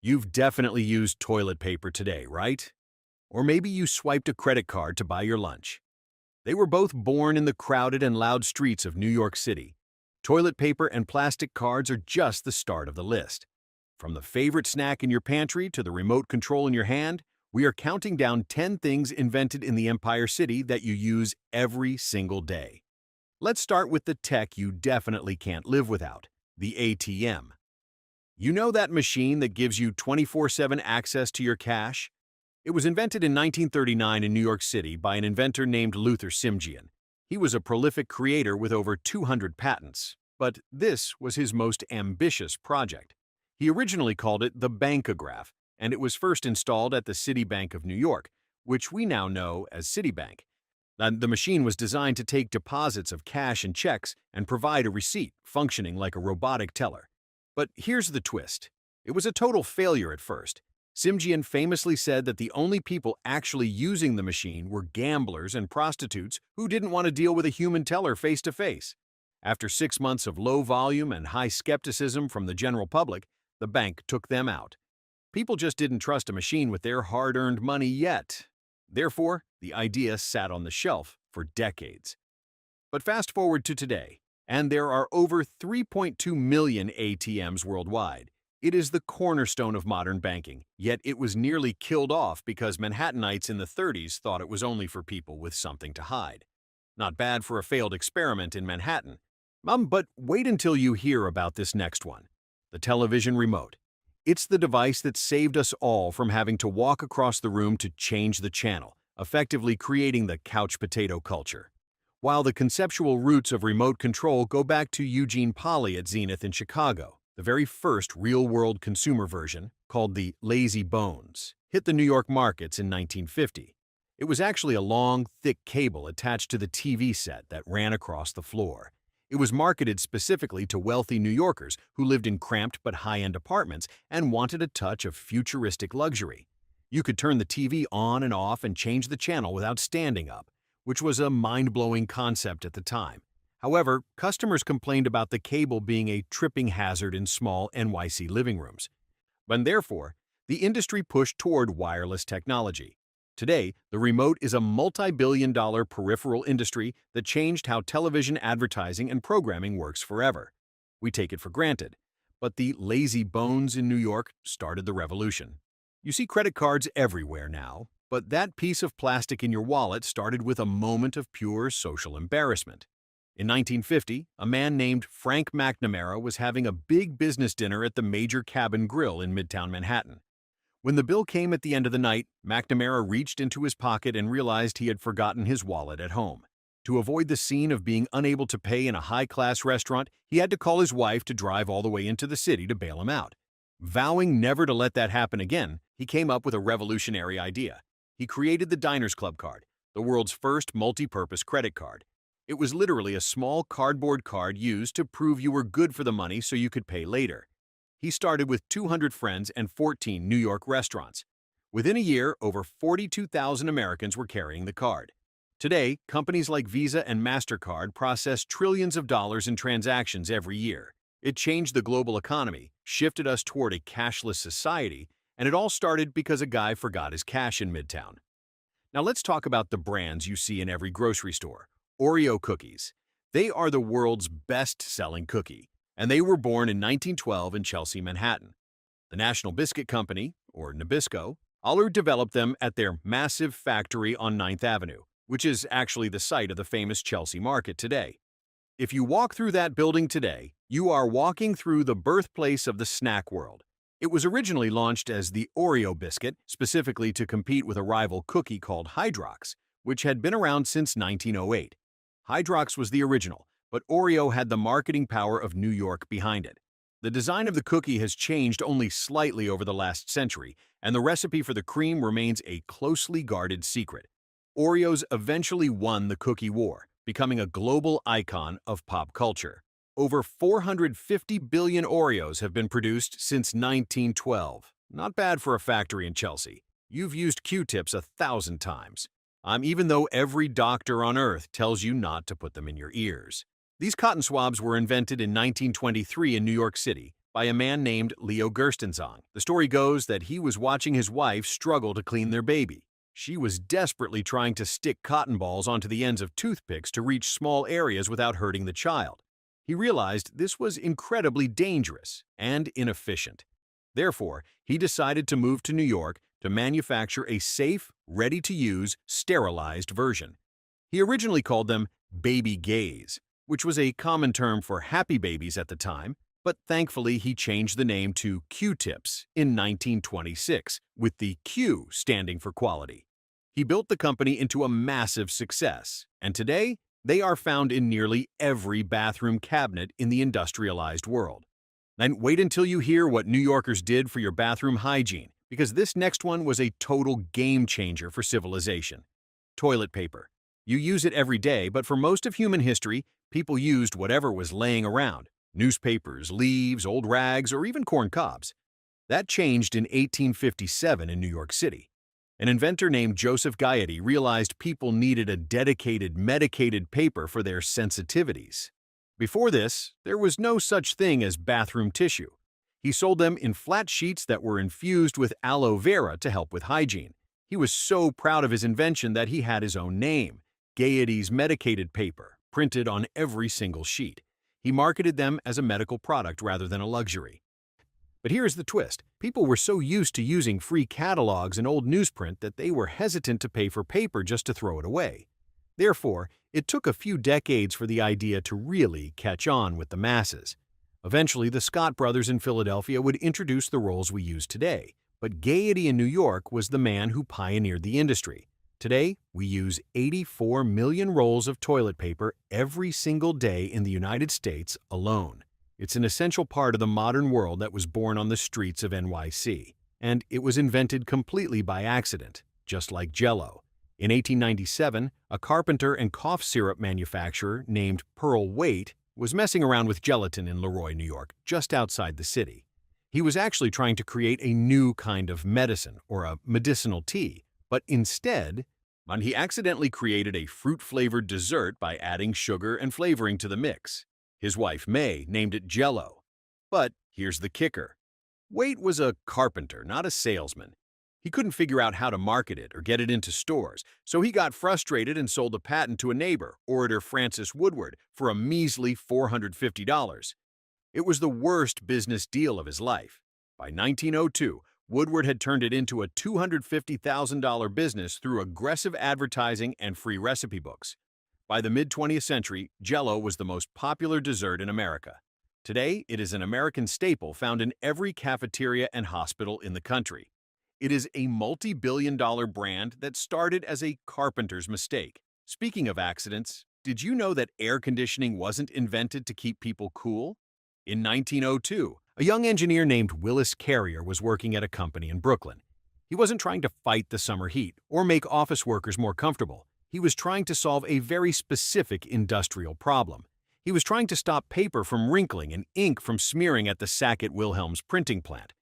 You've definitely used toilet paper today, right? Or maybe you swiped a credit card to buy your lunch. They were both born in the crowded and loud streets of New York City. Toilet paper and plastic cards are just the start of the list. From the favorite snack in your pantry to the remote control in your hand, we are counting down 10 things invented in the Empire City that you use every single day. Let's start with the tech you definitely can't live without, the ATM. You know that machine that gives you 24/7 access to your cash? It was invented in 1939 in New York City by an inventor named Luther Simjian. He was a prolific creator with over 200 patents, but this was his most ambitious project. He originally called it the Bankograph, and it was first installed at the Citibank of New York, which we now know as Citibank. The machine was designed to take deposits of cash and checks and provide a receipt, functioning like a robotic teller. But here's the twist. It was a total failure at first. Simjian famously said that the only people actually using the machine were gamblers and prostitutes who didn't want to deal with a human teller face to face. After 6 months of low volume and high skepticism from the general public, the bank took them out. People just didn't trust a machine with their hard-earned money yet. Therefore, the idea sat on the shelf for decades. But fast forward to today, and there are over 3.2 million ATMs worldwide. It is the cornerstone of modern banking, yet it was nearly killed off because Manhattanites in the 30s thought it was only for people with something to hide. Not bad for a failed experiment in Manhattan. But wait until you hear about this next one. The television remote. It's the device that saved us all from having to walk across the room to change the channel, effectively creating the couch potato culture. While the conceptual roots of remote control go back to Eugene Polly at Zenith in Chicago, the very first real-world consumer version, called the Lazy Bones, hit the New York markets in 1950. It was actually a long, thick cable attached to the TV set that ran across the floor. It was marketed specifically to wealthy New Yorkers who lived in cramped but high-end apartments and wanted a touch of futuristic luxury. You could turn the TV on and off and change the channel without standing up, which was a mind-blowing concept at the time. However, customers complained about the cable being a tripping hazard in small NYC living rooms. And therefore, the industry pushed toward wireless technology. Today, the remote is a multi-billion-dollar peripheral industry that changed how television advertising and programming works forever. We take it for granted, but the Lazy Bones in New York started the revolution. You see credit cards everywhere now, but that piece of plastic in your wallet started with a moment of pure social embarrassment. In 1950, a man named Frank McNamara was having a big business dinner at the Major Cabin Grill in Midtown Manhattan. When the bill came at the end of the night, McNamara reached into his pocket and realized he had forgotten his wallet at home. To avoid the scene of being unable to pay in a high-class restaurant, he had to call his wife to drive all the way into the city to bail him out. Vowing never to let that happen again, he came up with a revolutionary idea. He created the Diners Club card, the world's first multi-purpose credit card. It was literally a small cardboard card used to prove you were good for the money so you could pay later. He started with 200 friends and 14 New York restaurants. Within a year, over 42,000 Americans were carrying the card. Today, companies like Visa and MasterCard process trillions of dollars in transactions every year. It changed the global economy, shifted us toward a cashless society, and it all started because a guy forgot his cash in Midtown. Now let's talk about the brands you see in every grocery store. Oreo cookies. They are the world's best-selling cookie, and they were born in 1912 in Chelsea, Manhattan. The National Biscuit Company, or Nabisco, Aller developed them at their massive factory on 9th Avenue, which is actually the site of the famous Chelsea Market today. If you walk through that building today, you are walking through the birthplace of the snack world. It was originally launched as the Oreo biscuit, specifically to compete with a rival cookie called Hydrox, which had been around since 1908. Hydrox was the original, but Oreo had the marketing power of New York behind it. The design of the cookie has changed only slightly over the last century, and the recipe for the cream remains a closely guarded secret. Oreos eventually won the cookie war, becoming a global icon of pop culture. Over 450 billion Oreos have been produced since 1912. Not bad for a factory in Chelsea. You've used Q-tips 1,000 times. Even though every doctor on earth tells you not to put them in your ears. These cotton swabs were invented in 1923 in New York City by a man named Leo Gerstenzang. The story goes that he was watching his wife struggle to clean their baby. She was desperately trying to stick cotton balls onto the ends of toothpicks to reach small areas without hurting the child. He realized this was incredibly dangerous and inefficient. Therefore, he decided to move to New York to manufacture a safe, ready-to-use, sterilized version. He originally called them baby gays, which was a common term for happy babies at the time, but thankfully he changed the name to Q-tips in 1926, with the Q standing for quality. He built the company into a massive success, and today they are found in nearly every bathroom cabinet in the industrialized world. And wait until you hear what New Yorkers did for your bathroom hygiene, because this next one was a total game changer for civilization. Toilet paper. You use it every day, but for most of human history, people used whatever was laying around: newspapers, leaves, old rags, or even corn cobs. That changed in 1857 in New York City. An inventor named Joseph Gaiety realized people needed a dedicated, medicated paper for their sensitivities. Before this, there was no such thing as bathroom tissue. He sold them in flat sheets that were infused with aloe vera to help with hygiene. He was so proud of his invention that he had his own name, Gaiety's medicated paper, printed on every single sheet. He marketed them as a medical product rather than a luxury. But here's the twist. People were so used to using free catalogs and old newsprint that they were hesitant to pay for paper just to throw it away. Therefore, it took a few decades for the idea to really catch on with the masses. Eventually, the Scott brothers in Philadelphia would introduce the rolls we use today, but Gaiety in New York was the man who pioneered the industry. Today, we use 84 million rolls of toilet paper every single day in the United States alone. It's an essential part of the modern world that was born on the streets of NYC, and it was invented completely by accident, just like Jell-O. In 1897, a carpenter and cough syrup manufacturer named Pearl Waite was messing around with gelatin in Leroy, New York, just outside the city. He was actually trying to create a new kind of medicine, or a medicinal tea, but instead, he accidentally created a fruit-flavored dessert by adding sugar and flavoring to the mix. His wife, May, named it Jell-O. But here's the kicker. Waite was a carpenter, not a salesman. He couldn't figure out how to market it or get it into stores, so he got frustrated and sold the patent to a neighbor, orator Francis Woodward, for a measly $450. It was the worst business deal of his life. By 1902, Woodward had turned it into a $250,000 business through aggressive advertising and free recipe books. By the mid-20th century, Jell-O was the most popular dessert in America. Today, it is an American staple found in every cafeteria and hospital in the country. It is a multi-billion-dollar brand that started as a carpenter's mistake. Speaking of accidents, did you know that air conditioning wasn't invented to keep people cool? In 1902, a young engineer named Willis Carrier was working at a company in Brooklyn. He wasn't trying to fight the summer heat or make office workers more comfortable. He was trying to solve a very specific industrial problem. He was trying to stop paper from wrinkling and ink from smearing at the Sackett-Wilhelm's printing plant.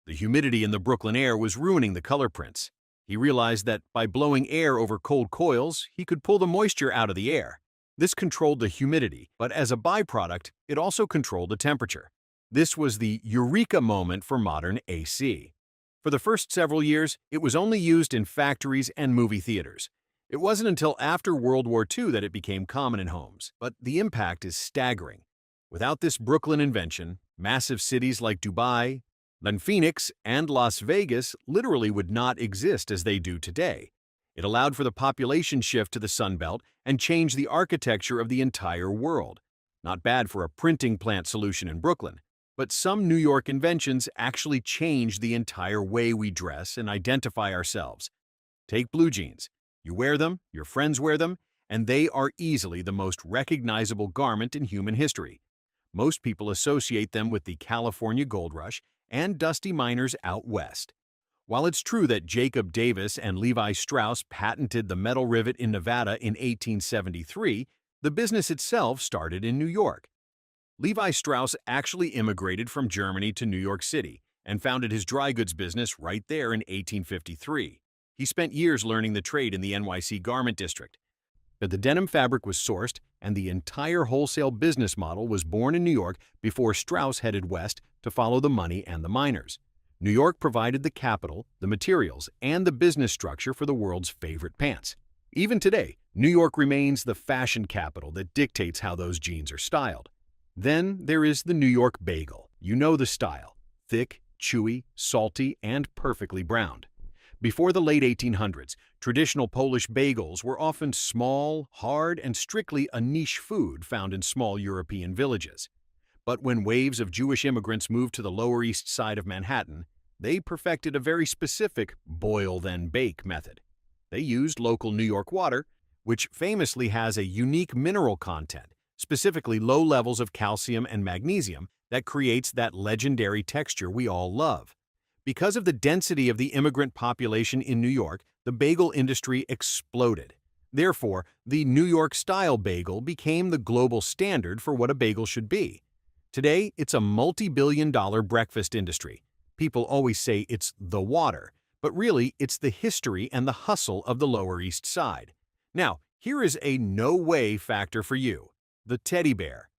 The humidity in the Brooklyn air was ruining the color prints. He realized that by blowing air over cold coils, he could pull the moisture out of the air. This controlled the humidity, but as a byproduct, it also controlled the temperature. This was the eureka moment for modern AC. For the first several years, it was only used in factories and movie theaters. It wasn't until after World War II that it became common in homes, but the impact is staggering. Without this Brooklyn invention, massive cities like Dubai, then Phoenix, and Las Vegas literally would not exist as they do today. It allowed for the population shift to the Sun Belt and changed the architecture of the entire world. Not bad for a printing plant solution in Brooklyn, but some New York inventions actually changed the entire way we dress and identify ourselves. Take blue jeans. You wear them, your friends wear them, and they are easily the most recognizable garment in human history. Most people associate them with the California Gold Rush and dusty miners out west. While it's true that Jacob Davis and Levi Strauss patented the metal rivet in Nevada in 1873, the business itself started in New York. Levi Strauss actually immigrated from Germany to New York City and founded his dry goods business right there in 1853. He spent years learning the trade in the NYC garment district. But the denim fabric was sourced, and the entire wholesale business model was born in New York before Strauss headed west to follow the money and the miners. New York provided the capital, the materials, and the business structure for the world's favorite pants. Even today, New York remains the fashion capital that dictates how those jeans are styled. Then there is the New York bagel. You know the style: thick, chewy, salty, and perfectly browned. Before the late 1800s, traditional Polish bagels were often small, hard, and strictly a niche food found in small European villages. But when waves of Jewish immigrants moved to the Lower East Side of Manhattan, they perfected a very specific boil-then-bake method. They used local New York water, which famously has a unique mineral content, specifically low levels of calcium and magnesium, that creates that legendary texture we all love. Because of the density of the immigrant population in New York, the bagel industry exploded. Therefore, the New York-style bagel became the global standard for what a bagel should be. Today, it's a multi-billion-dollar breakfast industry. People always say it's the water, but really it's the history and the hustle of the Lower East Side. Now, here is a no-way factor for you: the teddy bear.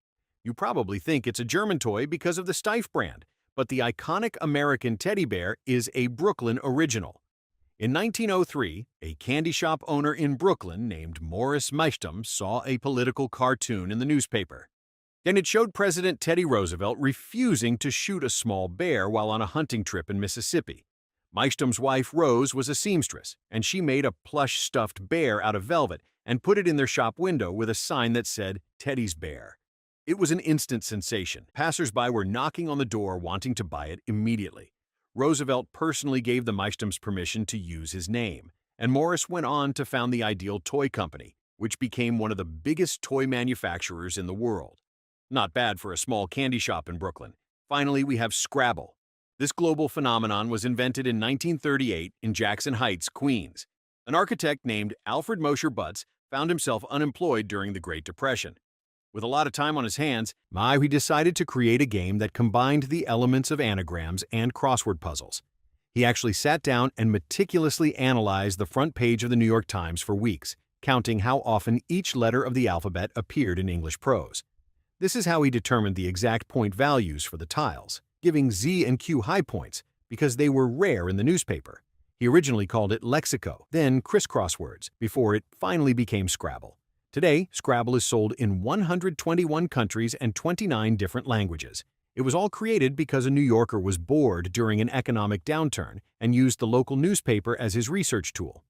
You probably think it's a German toy because of the Steiff brand, but the iconic American teddy bear is a Brooklyn original. In 1903, a candy shop owner in Brooklyn named Morris Meistum saw a political cartoon in the newspaper. And it showed President Teddy Roosevelt refusing to shoot a small bear while on a hunting trip in Mississippi. Meistum's wife, Rose, was a seamstress, and she made a plush stuffed bear out of velvet and put it in their shop window with a sign that said, "Teddy's Bear." It was an instant sensation. Passers-by were knocking on the door wanting to buy it immediately. Roosevelt personally gave the Meistums permission to use his name, and Morris went on to found the Ideal Toy Company, which became one of the biggest toy manufacturers in the world. Not bad for a small candy shop in Brooklyn. Finally, we have Scrabble. This global phenomenon was invented in 1938 in Jackson Heights, Queens. An architect named Alfred Mosher Butts found himself unemployed during the Great Depression. With a lot of time on his hands, he decided to create a game that combined the elements of anagrams and crossword puzzles. He actually sat down and meticulously analyzed the front page of the New York Times for weeks, counting how often each letter of the alphabet appeared in English prose. This is how he determined the exact point values for the tiles, giving Z and Q high points because they were rare in the newspaper. He originally called it Lexico, then Crisscross Words, before it finally became Scrabble. Today, Scrabble is sold in 121 countries and 29 different languages. It was all created because a New Yorker was bored during an economic downturn and used the local newspaper as his research tool.